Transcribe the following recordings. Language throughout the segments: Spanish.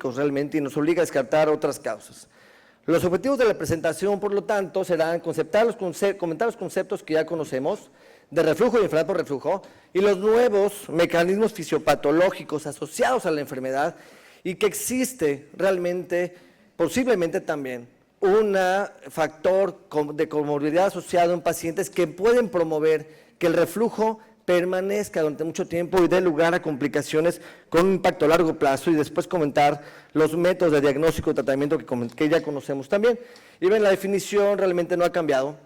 realmente y nos obliga a descartar otras causas. Los objetivos de la presentación, por lo tanto, serán comentar los conceptos que ya conocemos de reflujo y enfermedad por reflujo y los nuevos mecanismos fisiopatológicos asociados a la enfermedad y que existe realmente, posiblemente también, un factor de comorbilidad asociado en pacientes que pueden promover que el reflujo permanezca durante mucho tiempo y dé lugar a complicaciones con un impacto a largo plazo y después comentar los métodos de diagnóstico y tratamiento que ya conocemos también. Y ven, la definición realmente no ha cambiado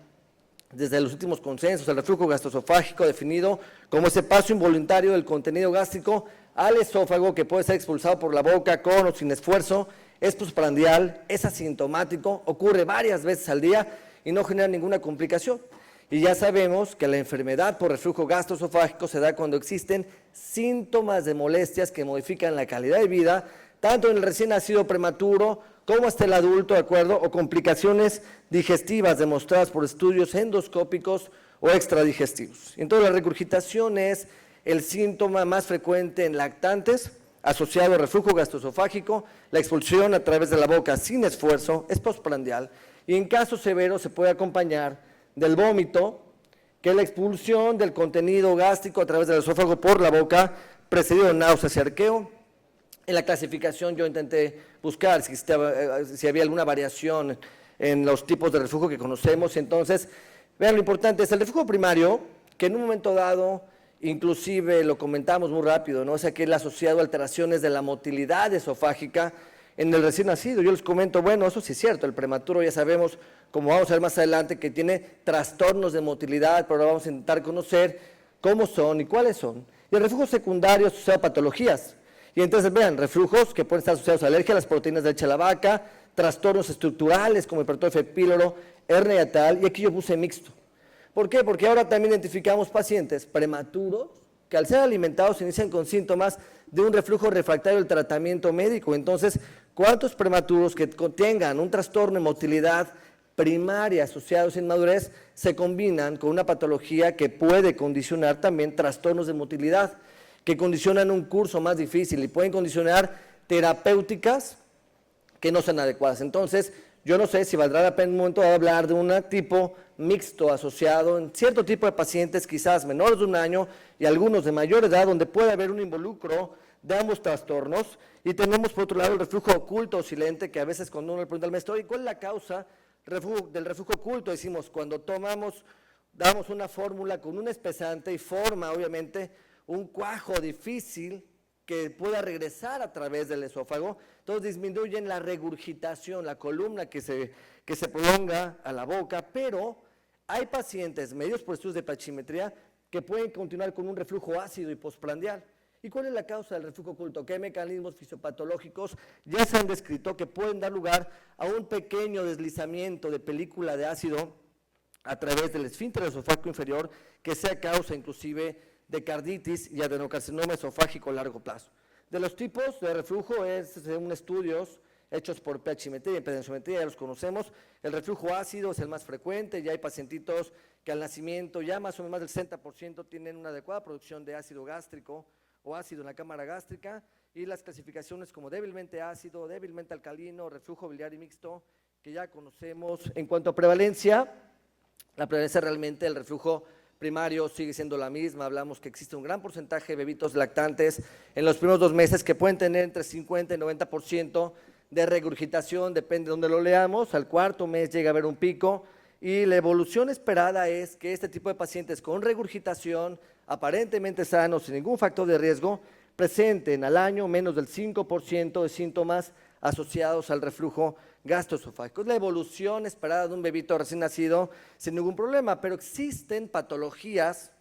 desde los últimos consensos. El reflujo gastroesofágico definido como ese paso involuntario del contenido gástrico al esófago que puede ser expulsado por la boca con o sin esfuerzo, es postprandial, es asintomático, ocurre varias veces al día y no genera ninguna complicación. Y ya sabemos que la enfermedad por reflujo gastroesofágico se da cuando existen síntomas de molestias que modifican la calidad de vida, tanto en el recién nacido prematuro como hasta el adulto, ¿de acuerdo? O complicaciones digestivas demostradas por estudios endoscópicos o extradigestivos. Entonces, la regurgitación es el síntoma más frecuente en lactantes, asociado al reflujo gastroesofágico. La expulsión a través de la boca sin esfuerzo es postprandial y en casos severos se puede acompañar del vómito, que es la expulsión del contenido gástrico a través del esófago por la boca, precedido de náuseas y arqueo. En la clasificación yo intenté buscar si había alguna variación en los tipos de reflujo que conocemos. Entonces, vean, lo importante es el reflujo primario, que en un momento dado, inclusive lo comentamos muy rápido, ¿no? O sea, que es asociado a alteraciones de la motilidad esofágica en el recién nacido. Yo les comento, bueno, eso sí es cierto, el prematuro ya sabemos, como vamos a ver más adelante, que tiene trastornos de motilidad, pero ahora vamos a intentar conocer cómo son y cuáles son. Y el reflujo secundario asociado a patologías. Y entonces, vean, reflujos que pueden estar asociados a alergia a las proteínas de leche de la vaca, trastornos estructurales como hipertrofia píloro, hernia yatal, y aquí yo puse mixto. ¿Por qué? Porque ahora también identificamos pacientes prematuros que al ser alimentados inician con síntomas de un reflujo refractario del tratamiento médico. Entonces, ¿cuántos prematuros que tengan un trastorno de motilidad primaria asociado sin madurez se combinan con una patología que puede condicionar también trastornos de motilidad, que condicionan un curso más difícil y pueden condicionar terapéuticas que no sean adecuadas? Entonces, yo no sé si valdrá la pena en un momento de hablar de un tipo mixto asociado en cierto tipo de pacientes, quizás menores de un año y algunos de mayor edad, donde puede haber un involucro de ambos trastornos. Y tenemos por otro lado el reflujo oculto o silente, que a veces cuando uno le pregunta al maestro, ¿y cuál es la causa del reflujo oculto? Decimos, cuando damos una fórmula con un espesante y forma obviamente un cuajo difícil que pueda regresar a través del esófago, entonces disminuyen la regurgitación, la columna que se prolonga a la boca, pero hay pacientes medios por estudios de pachimetría que pueden continuar con un reflujo ácido y postprandial. ¿Y cuál es la causa del reflujo oculto? ¿Qué mecanismos fisiopatológicos ya se han descrito que pueden dar lugar a un pequeño deslizamiento de película de ácido a través del esfínter esofágico inferior, que sea causa inclusive de carditis y adenocarcinoma esofágico a largo plazo? De los tipos de reflujo es, según estudios hechos por pHimetría y impedenciometría, ya los conocemos. El reflujo ácido es el más frecuente, ya hay pacientitos que al nacimiento ya más o menos más del 60% tienen una adecuada producción de ácido gástrico o ácido en la cámara gástrica, y las clasificaciones como débilmente ácido, débilmente alcalino, reflujo biliar y mixto, que ya conocemos. En cuanto a prevalencia, la prevalencia realmente del reflujo primario sigue siendo la misma. Hablamos que existe un gran porcentaje de bebitos lactantes en los primeros 2 meses que pueden tener entre 50 y 90% de regurgitación, depende de dónde lo leamos. Al 4.º mes llega a haber un pico y la evolución esperada es que este tipo de pacientes con regurgitación aparentemente sanos, sin ningún factor de riesgo, presenten al año menos del 5% de síntomas asociados al reflujo gastroesofágico. Es la evolución esperada de un bebito recién nacido sin ningún problema, pero existen patologías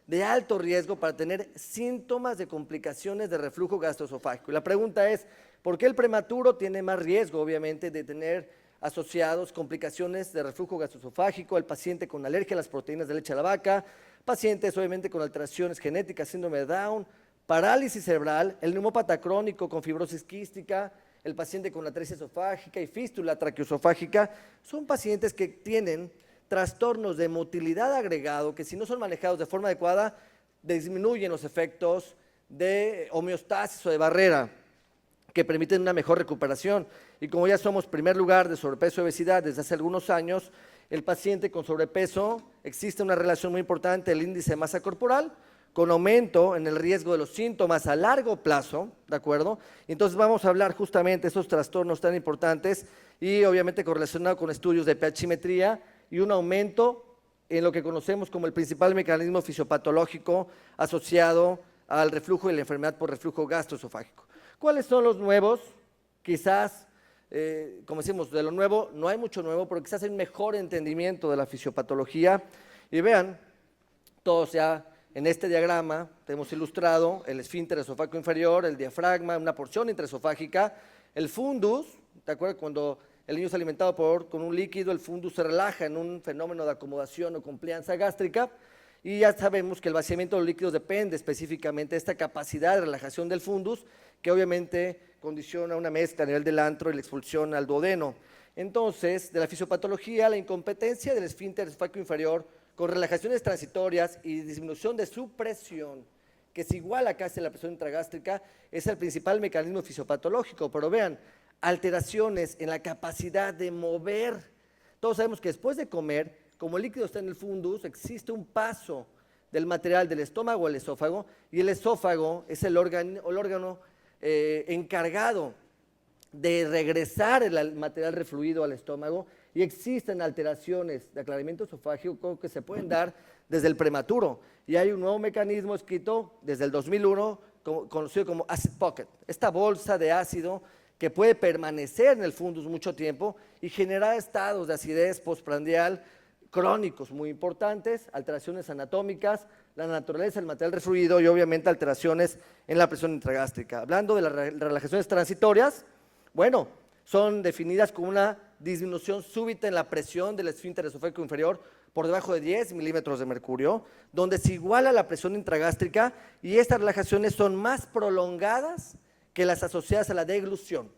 de alto riesgo para tener síntomas de complicaciones de reflujo gastroesofágico. Y la pregunta es, ¿por qué el prematuro tiene más riesgo, obviamente, de tener asociados complicaciones de reflujo gastroesofágico? El paciente con alergia a las proteínas de leche de la vaca, pacientes obviamente con alteraciones genéticas, síndrome de Down, parálisis cerebral, el neumópata crónico con fibrosis quística, el paciente con atresia esofágica y fístula traqueoesofágica, son pacientes que tienen trastornos de motilidad agregado que, si no son manejados de forma adecuada, disminuyen los efectos de homeostasis o de barrera que permiten una mejor recuperación. Y como ya somos primer lugar de sobrepeso y obesidad desde hace algunos años, el paciente con sobrepeso existe una relación muy importante del índice de masa corporal con aumento en el riesgo de los síntomas a largo plazo, ¿de acuerdo? Entonces vamos a hablar justamente de esos trastornos tan importantes y obviamente correlacionado con estudios de pHimetría y un aumento en lo que conocemos como el principal mecanismo fisiopatológico asociado al reflujo y la enfermedad por reflujo gastroesofágico. ¿Cuáles son los nuevos? Quizás, como decimos, de lo nuevo no hay mucho nuevo, pero quizás hay un mejor entendimiento de la fisiopatología. Y vean, todos ya en este diagrama tenemos ilustrado el esfínter esofágico inferior, el diafragma, una porción intraesofágica, el fundus, ¿te acuerdas? Cuando el niño es alimentado con un líquido, el fundus se relaja en un fenómeno de acomodación o complianza gástrica, y ya sabemos que el vaciamiento de los líquidos depende específicamente de esta capacidad de relajación del fundus, que obviamente condiciona una mezcla a nivel del antro y la expulsión al duodeno. Entonces, de la fisiopatología, la incompetencia del esfínter esofágico inferior con relajaciones transitorias y disminución de su presión, que es igual a casi la presión intragástrica, es el principal mecanismo fisiopatológico. Pero vean, alteraciones en la capacidad de mover. Todos sabemos que después de comer, como el líquido está en el fundus, existe un paso del material del estómago al esófago, y el esófago es el órgano encargado de regresar el material refluido al estómago, y existen alteraciones de aclaramiento esofágico que se pueden dar desde el prematuro. Y hay un nuevo mecanismo escrito desde el 2001, conocido como acid pocket, esta bolsa de ácido que puede permanecer en el fundus mucho tiempo y generar estados de acidez postprandial crónicos muy importantes, alteraciones anatómicas, la naturaleza del material refluido y obviamente alteraciones en la presión intragástrica. Hablando de las relajaciones transitorias, bueno, son definidas como una disminución súbita en la presión del esfínter esofágico inferior por debajo de 10 milímetros de mercurio, donde se iguala la presión intragástrica, y estas relajaciones son más prolongadas que las asociadas a la deglución.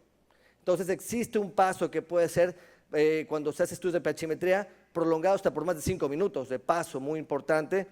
Entonces existe un paso que puede ser, cuando se hace estudios de pHimetría, prolongado hasta por más de 5 minutos de paso muy importante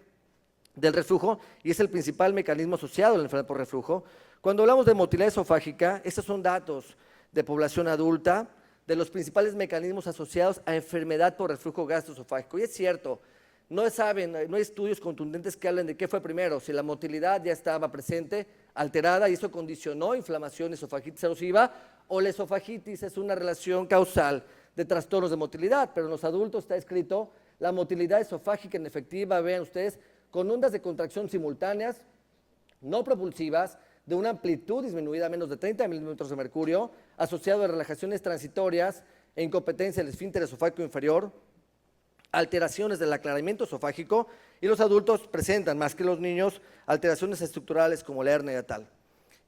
del reflujo, y es el principal mecanismo asociado a la enfermedad por reflujo. Cuando hablamos de motilidad esofágica, estos son datos de población adulta, de los principales mecanismos asociados a enfermedad por reflujo gastroesofágico. Y es cierto, no hay estudios contundentes que hablen de qué fue primero, si la motilidad ya estaba presente, alterada, y eso condicionó inflamación, esofagitis erosiva, o la esofagitis es una relación causal de trastornos de motilidad. Pero en los adultos está escrito la motilidad esofágica en efectiva, vean ustedes, con ondas de contracción simultáneas, no propulsivas, de una amplitud disminuida a menos de 30 milímetros de mercurio, asociado a relajaciones transitorias e incompetencia del esfínter esofágico inferior, alteraciones del aclaramiento esofágico, y los adultos presentan, más que los niños, alteraciones estructurales como la hernia yatal.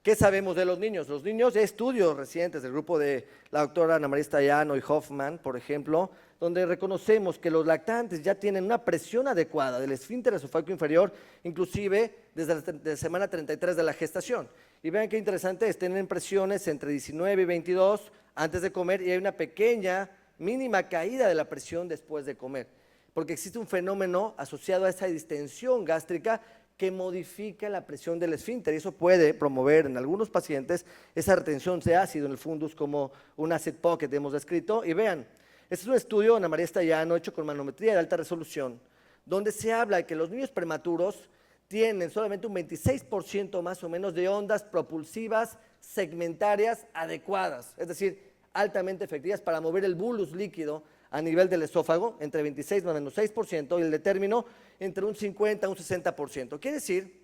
¿Qué sabemos de los niños? Los niños, ya estudios recientes del grupo de la doctora Ana María Stayano y Hoffman, por ejemplo, donde reconocemos que los lactantes ya tienen una presión adecuada del esfínter esofágico inferior, inclusive desde la semana 33 de la gestación. Y vean qué interesante es, tienen presiones entre 19 y 22 antes de comer, y hay una pequeña, mínima caída de la presión después de comer, porque existe un fenómeno asociado a esa distensión gástrica que modifica la presión del esfínter, y eso puede promover en algunos pacientes esa retención de ácido en el fundus, como un acid pocket hemos descrito. Y vean, este es un estudio de Ana María Stayano hecho con manometría de alta resolución, donde se habla de que los niños prematuros tienen solamente un 26% más o menos de ondas propulsivas segmentarias adecuadas, es decir, altamente efectivas para mover el bulus líquido a nivel del esófago, entre 26 más o menos 6%, y el de término entre un 50 a un 60%. Quiere decir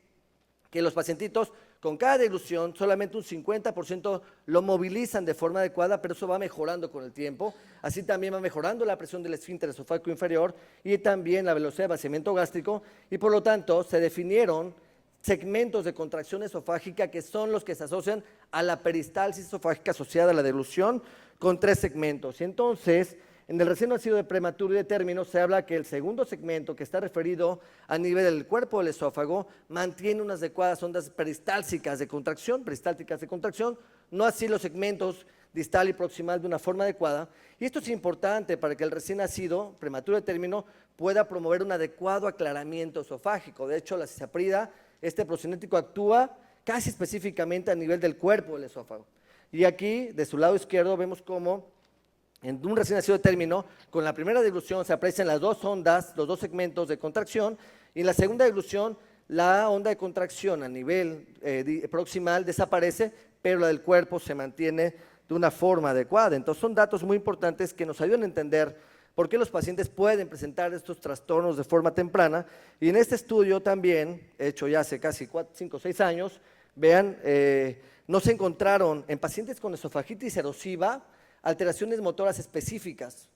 que los pacientitos con cada deglución solamente un 50% lo movilizan de forma adecuada, pero eso va mejorando con el tiempo. Así también va mejorando la presión del esfínter esofágico inferior y también la velocidad de vaciamiento gástrico, y por lo tanto se definieron segmentos de contracción esofágica que son los que se asocian a la peristalsis esofágica asociada a la deglución, con 3 segmentos. Y entonces, en el recién nacido de prematuro y de término se habla que el segundo segmento, que está referido a nivel del cuerpo del esófago, mantiene unas adecuadas ondas peristálticas de contracción, no así los segmentos distal y proximal de una forma adecuada. Y esto es importante para que el recién nacido, prematuro de término, pueda promover un adecuado aclaramiento esofágico. De hecho, la cisaprida, este procinético, actúa casi específicamente a nivel del cuerpo del esófago. Y aquí, de su lado izquierdo, vemos cómo en un recién nacido término, con la primera deglución se aprecian las dos ondas, los dos segmentos de contracción, y en la segunda deglución la onda de contracción a nivel proximal desaparece, pero la del cuerpo se mantiene de una forma adecuada. Entonces son datos muy importantes que nos ayudan a entender por qué los pacientes pueden presentar estos trastornos de forma temprana. Y en este estudio también, hecho ya hace casi 5 o 6 años, vean, no se encontraron en pacientes con esofagitis erosiva alteraciones motoras específicas.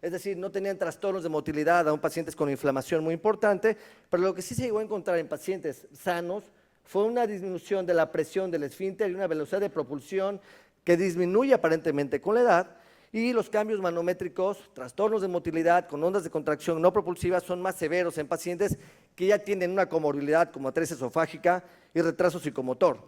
Es decir, no tenían trastornos de motilidad, aún pacientes con inflamación muy importante, pero lo que sí se llegó a encontrar en pacientes sanos fue una disminución de la presión del esfínter y una velocidad de propulsión que disminuye aparentemente con la edad, y los cambios manométricos, trastornos de motilidad con ondas de contracción no propulsivas son más severos en pacientes que ya tienen una comorbilidad como atresia esofágica y retraso psicomotor.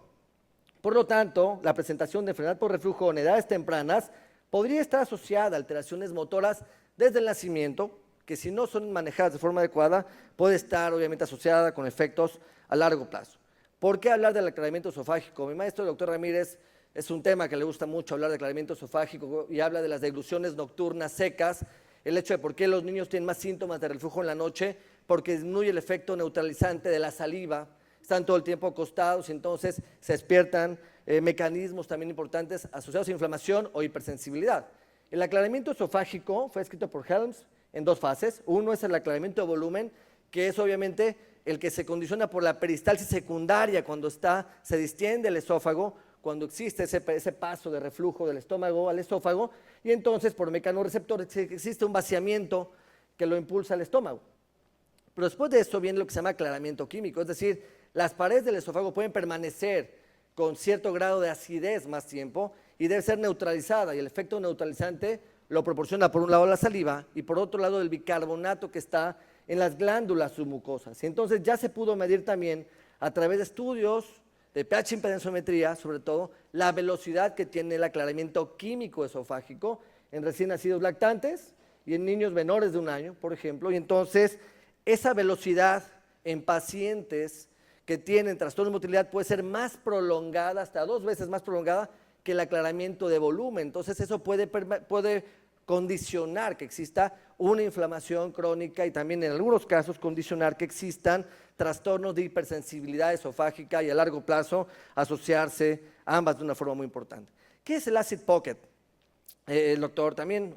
Por lo tanto, la presentación de enfermedad por reflujo en edades tempranas podría estar asociada a alteraciones motoras desde el nacimiento, que si no son manejadas de forma adecuada, puede estar obviamente asociada con efectos a largo plazo. ¿Por qué hablar del aclaramiento esofágico? Mi maestro, el doctor Ramírez, es un tema que le gusta mucho hablar de aclaramiento esofágico y habla de las degluciones nocturnas secas, el hecho de por qué los niños tienen más síntomas de reflujo en la noche, porque disminuye el efecto neutralizante de la saliva, están todo el tiempo acostados y entonces se despiertan mecanismos también importantes asociados a inflamación o hipersensibilidad. El aclaramiento esofágico fue escrito por Helms en 2 fases. Uno es el aclaramiento de volumen, que es obviamente el que se condiciona por la peristalsis secundaria cuando se distiende el esófago, cuando existe ese paso de reflujo del estómago al esófago, y entonces por mecanorreceptores existe un vaciamiento que lo impulsa al estómago. Pero después de eso viene lo que se llama aclaramiento químico, es decir, las paredes del esófago pueden permanecer con cierto grado de acidez más tiempo y debe ser neutralizada, y el efecto neutralizante lo proporciona por un lado la saliva y por otro lado el bicarbonato que está en las glándulas submucosas. Y entonces ya se pudo medir también a través de estudios de pH impedensometría, sobre todo, la velocidad que tiene el aclaramiento químico esofágico en recién nacidos lactantes y en niños menores de 1 año, por ejemplo. Y entonces esa velocidad en pacientes que tienen trastorno de motilidad puede ser más prolongada, hasta 2 veces más prolongada que el aclaramiento de volumen. Entonces eso puede condicionar que exista una inflamación crónica y también en algunos casos condicionar que existan trastornos de hipersensibilidad esofágica y a largo plazo asociarse ambas de una forma muy importante. ¿Qué es el acid pocket? El doctor también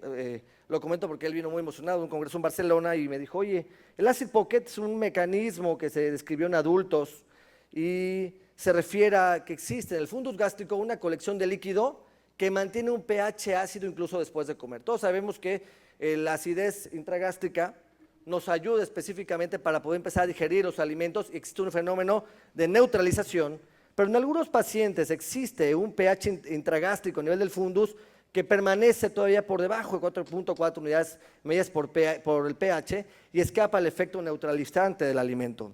lo comento porque él vino muy emocionado de un congreso en Barcelona y me dijo, oye, el acid pocket es un mecanismo que se describió en adultos y se refiere a que existe en el fundus gástrico una colección de líquido que mantiene un pH ácido incluso después de comer. Todos sabemos que la acidez intragástrica nos ayuda específicamente para poder empezar a digerir los alimentos y existe un fenómeno de neutralización, pero en algunos pacientes existe un pH intragástrico a nivel del fundus que permanece todavía por debajo de 4.4 unidades medidas por el pH y escapa el efecto neutralizante del alimento.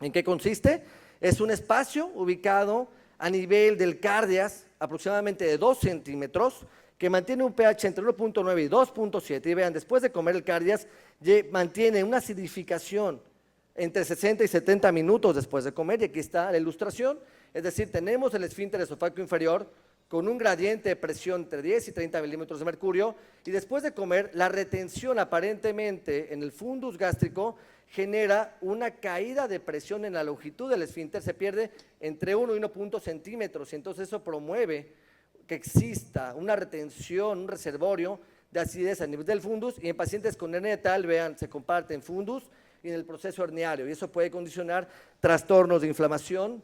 ¿En qué consiste? Es un espacio ubicado a nivel del cardias, aproximadamente de 2 centímetros, que mantiene un pH entre 1.9 y 2.7. Y vean, después de comer el cardias, mantiene una acidificación entre 60 y 70 minutos después de comer, y aquí está la ilustración. Es decir, tenemos el esfínter esofágico inferior con un gradiente de presión entre 10 y 30 milímetros de mercurio, y después de comer, la retención aparentemente en el fundus gástrico genera una caída de presión en la longitud del esfínter, se pierde entre 1 y 1 centímetros, y entonces eso promueve que exista una retención, un reservorio de acidez a nivel del fundus, y en pacientes con hernia yatal, vean, se comparten fundus y en el proceso herniario, y eso puede condicionar trastornos de inflamación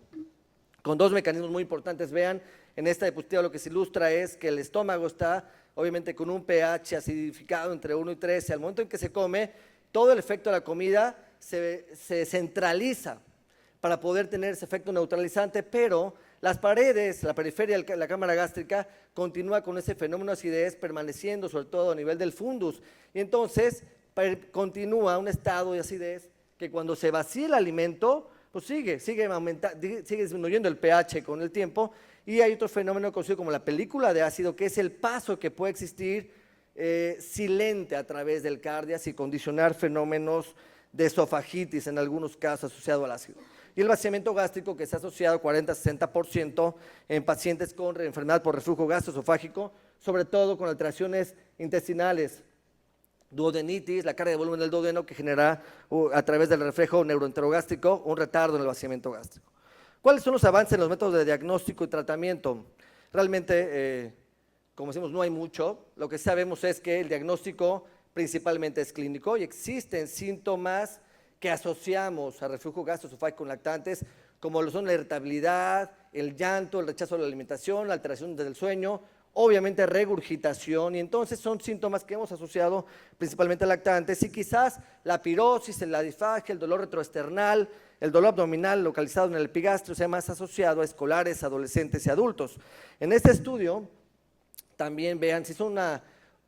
con 2 mecanismos muy importantes. Vean, en esta diapositiva lo que se ilustra es que el estómago está obviamente con un pH acidificado entre 1 y 3, y al momento en que se come, todo el efecto de la comida se centraliza para poder tener ese efecto neutralizante, pero las paredes, la periferia de la cámara gástrica continúa con ese fenómeno de acidez permaneciendo sobre todo a nivel del fundus, y entonces continúa un estado de acidez que cuando se vacía el alimento, pues sigue disminuyendo el pH con el tiempo. Y hay otro fenómeno conocido como la película de ácido, que es el paso que puede existir silente a través del cardias y condicionar fenómenos de esofagitis en algunos casos asociados al ácido. y el vaciamiento gástrico, que está asociado 40-60% en pacientes con enfermedad por reflujo gastroesofágico, sobre todo con alteraciones intestinales, duodenitis, la carga de volumen del duodeno que genera a través del reflejo neuroenterogástrico un retardo en el vaciamiento gástrico. ¿Cuáles son los avances en los métodos de diagnóstico y tratamiento? Realmente, como decimos, no hay mucho. Lo que sabemos es que el diagnóstico principalmente es clínico y existen síntomas que asociamos a reflujo gastroesofágico en lactantes, como lo son la irritabilidad, el llanto, el rechazo a la alimentación, la alteración del sueño, obviamente regurgitación, y entonces son síntomas que hemos asociado principalmente a lactantes, y quizás la pirosis, la disfagia, el dolor retroesternal, el dolor abdominal localizado en el epigastrio sea más asociado a escolares, adolescentes y adultos. En este estudio, también vean si son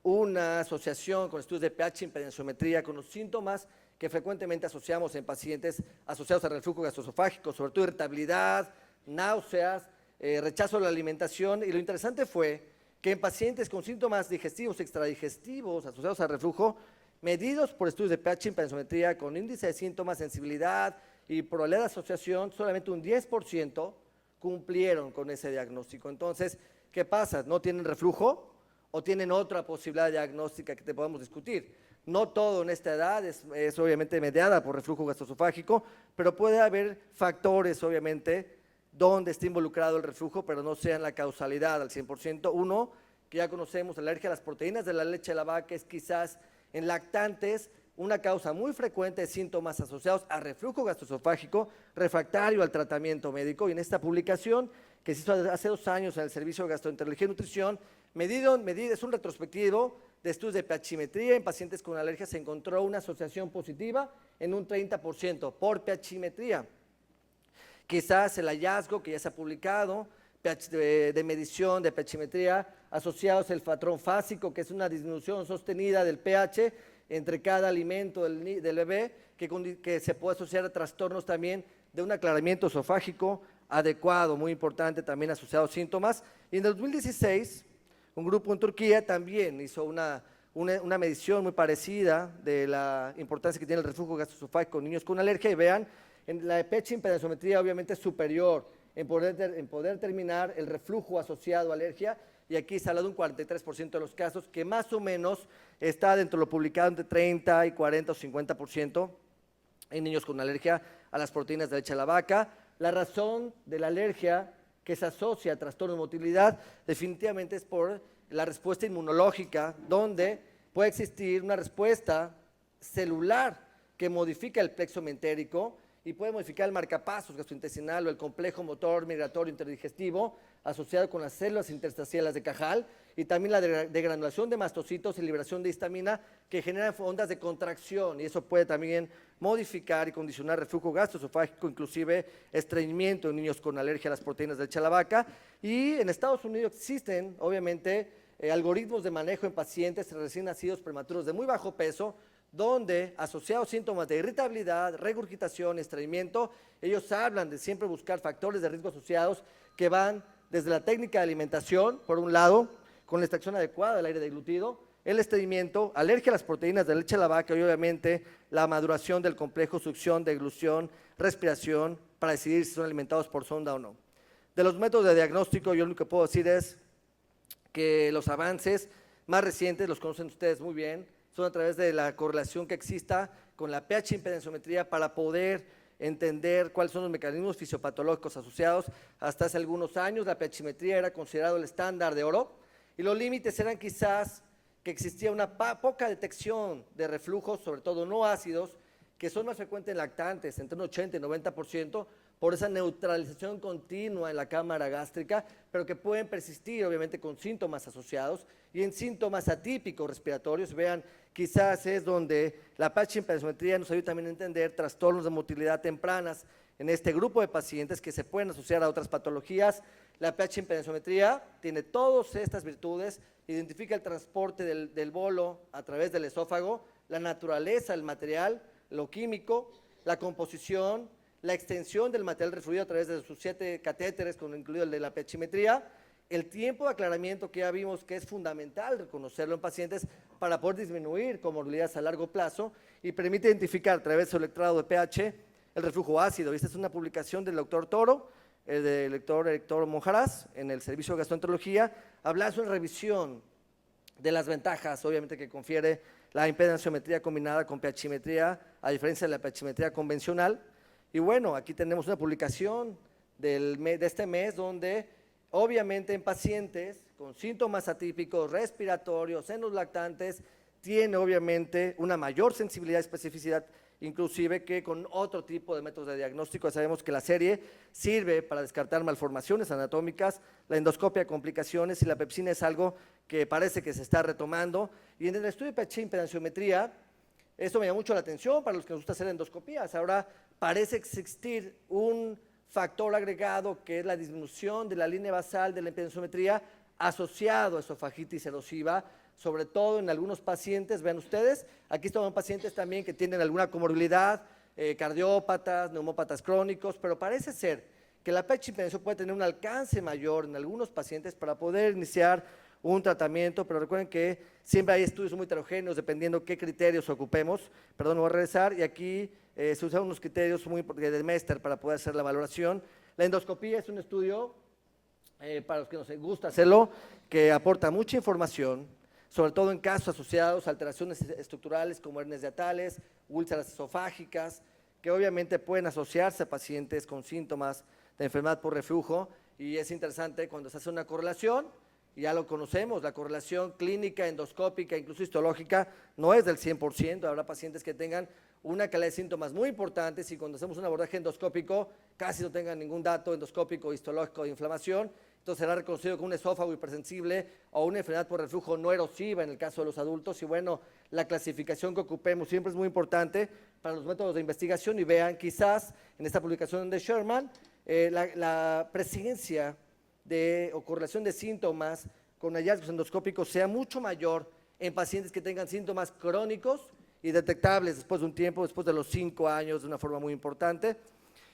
una asociación con estudios de pH, impedenciometría, con los síntomas que frecuentemente asociamos en pacientes asociados al reflujo gastroesofágico, sobre todo irritabilidad, náuseas, rechazo a la alimentación, y lo interesante fue que en pacientes con síntomas digestivos, extradigestivos asociados al reflujo, medidos por estudios de pH, impedenciometría, con índice de síntomas, sensibilidad y probabilidad de asociación, solamente un 10% cumplieron con ese diagnóstico. Entonces, ¿qué pasa? ¿No tienen reflujo o tienen otra posibilidad diagnóstica que te podamos discutir? No todo en esta edad es obviamente mediada por reflujo gastroesofágico, pero puede haber factores, obviamente, donde está involucrado el reflujo, pero no sean la causalidad al 100%. Uno, que ya conocemos, la alergia a las proteínas de la leche de la vaca es quizás en lactantes una causa muy frecuente de síntomas asociados a reflujo gastroesofágico refractario al tratamiento médico. Y en esta publicación que se hizo hace 2 años en el Servicio de Gastroenterología y Nutrición, es un retrospectivo de estudios de pHimetría en pacientes con alergia, se encontró una asociación positiva en un 30% por pHimetría. Quizás el hallazgo que ya se ha publicado de medición de pHimetría asociados al patrón fásico, que es una disminución sostenida del pH entre cada alimento del bebé, que se puede asociar a trastornos también de un aclaramiento esofágico adecuado, muy importante, también asociado a síntomas. Y en el 2016, un grupo en Turquía también hizo una medición muy parecida de la importancia que tiene el reflujo gastroesofágico en niños con alergia, y vean, en la pH impedenciometría obviamente es superior en poder determinar el reflujo asociado a alergia, y aquí se habla de un 43% de los casos, que más o menos está dentro de lo publicado entre 30 y 40 o 50% en niños con alergia a las proteínas de leche de la vaca. La razón de la alergia que se asocia a trastorno de motilidad definitivamente es por la respuesta inmunológica, donde puede existir una respuesta celular que modifica el plexo mentérico y puede modificar el marcapasos gastrointestinal o el complejo motor migratorio interdigestivo asociado con las células intersticiales de Cajal, y también la degranulación de mastocitos y liberación de histamina que generan ondas de contracción, y eso puede también modificar y condicionar reflujo gastroesofágico, inclusive estreñimiento en niños con alergia a las proteínas de leche de la vaca. Y en Estados Unidos existen, obviamente, algoritmos de manejo en pacientes recién nacidos prematuros de muy bajo peso, donde asociados síntomas de irritabilidad, regurgitación, estreñimiento, ellos hablan de siempre buscar factores de riesgo asociados que van desde la técnica de alimentación, por un lado, con la extracción adecuada del aire deglutido, el estreñimiento, alergia a las proteínas de leche de la vaca y obviamente la maduración del complejo succión, deglución, respiración, para decidir si son alimentados por sonda o no. De los métodos de diagnóstico, yo lo único que puedo decir es que los avances más recientes, los conocen ustedes muy bien, son a través de la correlación que exista con la pH impedenciometría para poder entender cuáles son los mecanismos fisiopatológicos asociados. Hasta hace algunos años la pHimetría era considerado el estándar de oro, y los límites eran quizás que existía una poca detección de reflujos, sobre todo no ácidos, que son más frecuentes en lactantes, entre un 80 y 90%, por esa neutralización continua en la cámara gástrica, pero que pueden persistir obviamente con síntomas asociados, y en síntomas atípicos respiratorios, vean, quizás es donde la pH impedenciometría nos ayuda también a entender trastornos de motilidad tempranas en este grupo de pacientes que se pueden asociar a otras patologías. La pH impedenciometría tiene todas estas virtudes, identifica el transporte del bolo a través del esófago, la naturaleza del material, lo químico, la composición, la extensión del material refluido a través de sus 7 catéteres, incluido el de la pHimetría, el tiempo de aclaramiento que ya vimos que es fundamental reconocerlo en pacientes para poder disminuir comorbilidades a largo plazo, y permite identificar a través del electrado de pH el reflujo ácido. Y esta es una publicación del doctor Toro, del doctor Héctor Monjaraz, en el Servicio de Gastroenterología, habla sobre una revisión de las ventajas, obviamente, que confiere la impedanciometría combinada con pHimetría, a diferencia de la pHimetría convencional. Y bueno, aquí tenemos una publicación de este mes donde, obviamente, en pacientes con síntomas atípicos, respiratorios, en los lactantes, tiene obviamente una mayor sensibilidad y especificidad, inclusive que con otro tipo de métodos de diagnóstico. Sabemos que la serie sirve para descartar malformaciones anatómicas, la endoscopia, complicaciones, y la pepsina es algo que parece que se está retomando. Y en el estudio de pH-impedanciometría, esto me llama mucho la atención para los que nos gusta hacer endoscopías. Ahora parece existir un factor agregado que es la disminución de la línea basal de la impedanciometría asociado a esofagitis erosiva, sobre todo en algunos pacientes. Vean ustedes, aquí están pacientes también que tienen alguna comorbilidad, cardiópatas, neumópatas crónicos, pero parece ser que la pH-impedancia puede tener un alcance mayor en algunos pacientes para poder iniciar un tratamiento, pero recuerden que siempre hay estudios muy heterogéneos dependiendo qué criterios ocupemos. Perdón, me voy a regresar, y aquí se usan unos criterios muy importantes de Mester para poder hacer la valoración. La endoscopía es un estudio, para los que nos gusta hacerlo, que aporta mucha información, sobre todo en casos asociados a alteraciones estructurales como hernias hiatales, úlceras esofágicas, que obviamente pueden asociarse a pacientes con síntomas de enfermedad por reflujo. Y es interesante cuando se hace una correlación, y ya lo conocemos, la correlación clínica, endoscópica, incluso histológica, no es del 100%, habrá pacientes que tengan una calidad de síntomas muy importantes y cuando hacemos un abordaje endoscópico casi no tengan ningún dato endoscópico, histológico de inflamación. Entonces será reconocido como un esófago hipersensible o una enfermedad por reflujo no erosiva en el caso de los adultos. Y bueno, la clasificación que ocupemos siempre es muy importante para los métodos de investigación. Y vean, quizás en esta publicación de Sherman, la presencia o correlación de síntomas con hallazgos endoscópicos sea mucho mayor en pacientes que tengan síntomas crónicos y detectables después de un tiempo, después de los 5 años, de una forma muy importante.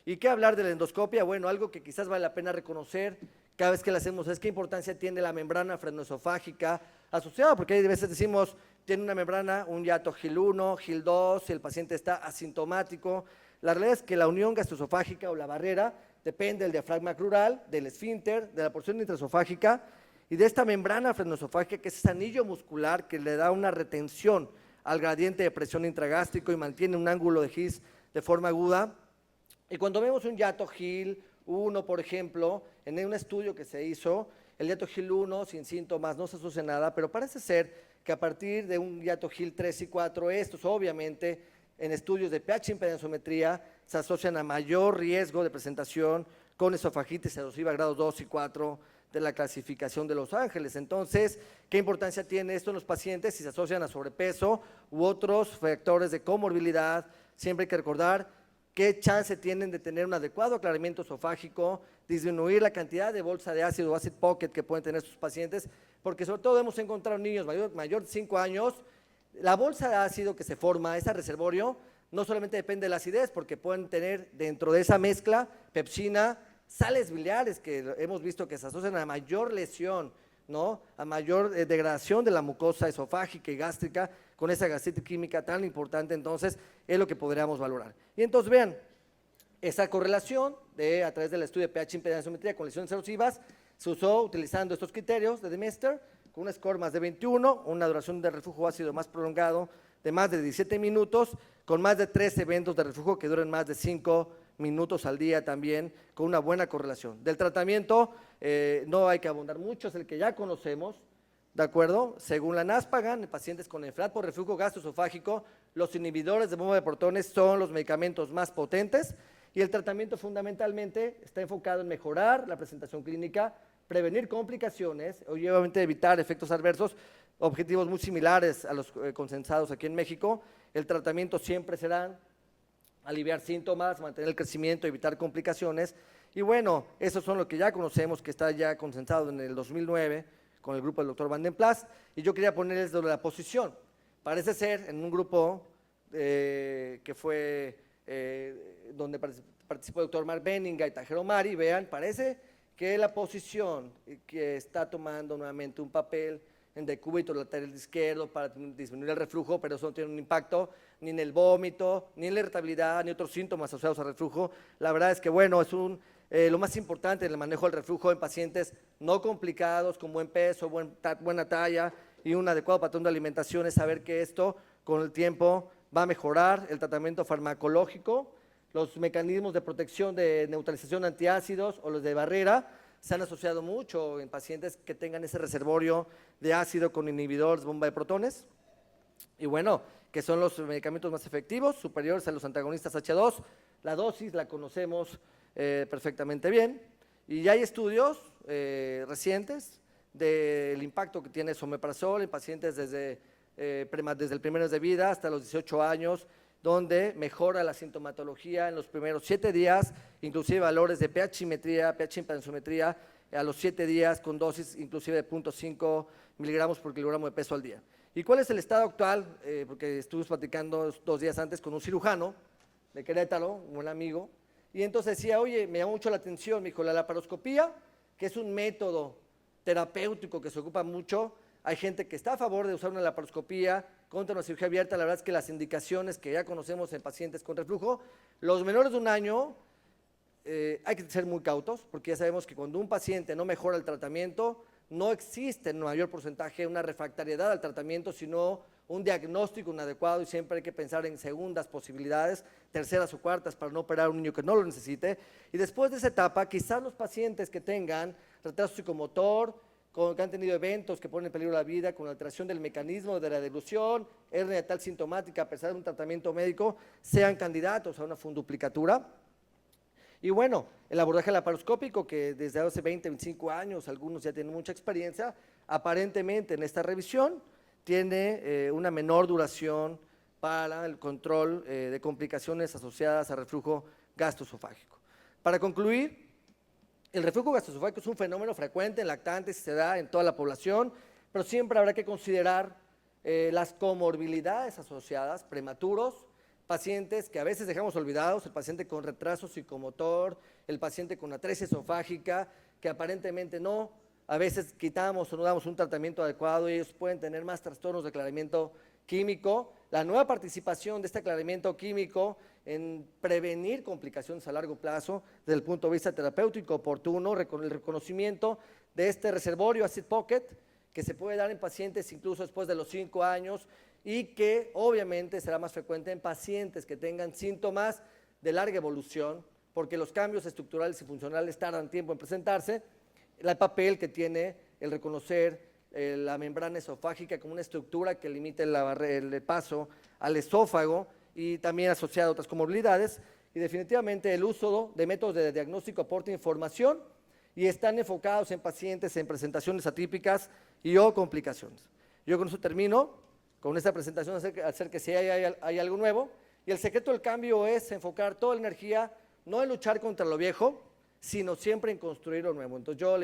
¿Y qué hablar de la endoscopia? Bueno, algo que quizás vale la pena reconocer cada vez que la hacemos es qué importancia tiene la membrana frenoesofágica asociada, porque hay veces decimos, tiene una membrana, un hiato GIL1, GIL2, si el paciente está asintomático. La realidad es que la unión gastroesofágica o la barrera depende del diafragma crural, del esfínter, de la porción intraesofágica y de esta membrana frenoesofágica, que es ese anillo muscular que le da una retención al gradiente de presión intragástrico y mantiene un ángulo de His de forma aguda. Y cuando vemos un hiato GIL1, por ejemplo, en un estudio que se hizo, el hiato GIL1 sin síntomas no se asocia a nada, pero parece ser que a partir de un hiato GIL3 y 4, estos obviamente en estudios de pH-impedanciometría se asocian a mayor riesgo de presentación con esofagitis erosiva grados 2 y 4 de la clasificación de Los Ángeles. Entonces, ¿qué importancia tiene esto en los pacientes si se asocian a sobrepeso u otros factores de comorbilidad? Siempre hay que recordar qué chance tienen de tener un adecuado aclaramiento esofágico, disminuir la cantidad de bolsa de ácido o acid pocket que pueden tener sus pacientes, porque sobre todo hemos encontrado niños mayor de 5 años, la bolsa de ácido que se forma, ese reservorio, no solamente depende de la acidez, porque pueden tener dentro de esa mezcla pepsina, sales biliares que hemos visto que se asocian a mayor lesión, ¿no? A mayor degradación de la mucosa esofágica y gástrica con esa gastritis química tan importante. Entonces es lo que podríamos valorar. Y entonces vean, esa correlación a través del estudio de pH-impedanciometría con lesiones erosivas se usó utilizando estos criterios de Mester con un score más de 21, una duración de reflujo ácido más prolongado de más de 17 minutos, con más de 3 eventos de reflujo que duran más de 5 minutos al día también, con una buena correlación. Del tratamiento no hay que abundar mucho, es el que ya conocemos, ¿de acuerdo? Según la NASPGHAN, en pacientes con enfermedad por reflujo gastroesofágico, los inhibidores de bomba de protones son los medicamentos más potentes y el tratamiento fundamentalmente está enfocado en mejorar la presentación clínica, prevenir complicaciones, obviamente evitar efectos adversos, objetivos muy similares a los consensados aquí en México. El tratamiento siempre será aliviar síntomas, mantener el crecimiento, evitar complicaciones. Y bueno, esos son lo que ya conocemos, que está ya consensado en el 2009 con el grupo del doctor Van den Plas. Y yo quería ponerles de la posición. Parece ser en un grupo que fue donde participó el doctor Mark Benninga y Tajero Mari, vean, parece que la posición que está tomando nuevamente un papel en decúbito lateral izquierdo para disminuir el reflujo, pero eso no tiene un impacto ni en el vómito, ni en la irritabilidad, ni otros síntomas asociados al reflujo. La verdad es que, bueno, es lo más importante en el manejo del reflujo en pacientes no complicados, con buen peso, buena talla y un adecuado patrón de alimentación, es saber que esto con el tiempo va a mejorar el tratamiento farmacológico. Los mecanismos de protección de neutralización antiácidos o los de barrera se han asociado mucho en pacientes que tengan ese reservorio de ácido con inhibidores bomba de protones. Y bueno, que son los medicamentos más efectivos, superiores a los antagonistas H2. La dosis la conocemos perfectamente bien. Y ya hay estudios recientes del impacto que tiene someprazol en pacientes desde el primer mes de vida hasta los 18 años, donde mejora la sintomatología en los primeros 7 días, inclusive valores de pH-simetría, pH-impedanzometría a los 7 días con dosis inclusive de 0.5 miligramos por kilogramo de peso al día. ¿Y cuál es el estado actual? Porque estuve platicando 2 días antes con un cirujano de Querétaro, un buen amigo, y entonces decía, oye, me llamó mucho la atención, me dijo, la laparoscopía, que es un método terapéutico que se ocupa mucho. Hay gente que está a favor de usar una laparoscopía contra una cirugía abierta. La verdad es que las indicaciones que ya conocemos en pacientes con reflujo, los menores de 1 año, hay que ser muy cautos, porque ya sabemos que cuando un paciente no mejora el tratamiento, no existe en mayor porcentaje una refractariedad al tratamiento, sino un diagnóstico inadecuado, y siempre hay que pensar en segundas posibilidades, terceras o cuartas, para no operar a un niño que no lo necesite. Y después de esa etapa, quizás los pacientes que tengan retraso psicomotor, que han tenido eventos que ponen en peligro la vida, con alteración del mecanismo de la deglución, hernia de tal sintomática, a pesar de un tratamiento médico, sean candidatos a una funduplicatura. Y bueno, el abordaje laparoscópico, que desde hace 20, 25 años, algunos ya tienen mucha experiencia, aparentemente en esta revisión tiene una menor duración para el control de complicaciones asociadas al reflujo gastroesofágico. Para concluir, el reflujo gastroesofágico es un fenómeno frecuente en lactantes y se da en toda la población, pero siempre habrá que considerar las comorbilidades asociadas, prematuros, pacientes que a veces dejamos olvidados, el paciente con retraso psicomotor, el paciente con atresia esofágica, que aparentemente no, a veces quitamos o no damos un tratamiento adecuado y ellos pueden tener más trastornos de aclaramiento químico. La nueva participación de este aclaramiento químico en prevenir complicaciones a largo plazo desde el punto de vista terapéutico oportuno, el reconocimiento de este reservorio acid pocket que se puede dar en pacientes incluso después de los 5 años y que obviamente será más frecuente en pacientes que tengan síntomas de larga evolución, porque los cambios estructurales y funcionales tardan tiempo en presentarse. El papel que tiene el reconocer la membrana esofágica como una estructura que limite el paso al esófago y también asociado a otras comorbilidades, y definitivamente el uso de métodos de diagnóstico aporta información y están enfocados en pacientes en presentaciones atípicas y o complicaciones. Yo con eso termino, con esta presentación acerca que si hay algo nuevo, y el secreto del cambio es enfocar toda la energía no en luchar contra lo viejo, sino siempre en construir lo nuevo. Entonces yo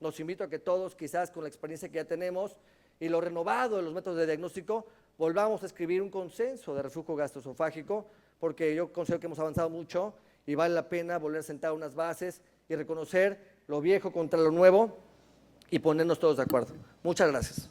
nos invito a que todos, quizás con la experiencia que ya tenemos y lo renovado de los métodos de diagnóstico, volvamos a escribir un consenso de reflujo gastroesofágico, porque yo considero que hemos avanzado mucho y vale la pena volver a sentar unas bases y reconocer lo viejo contra lo nuevo y ponernos todos de acuerdo. Muchas gracias.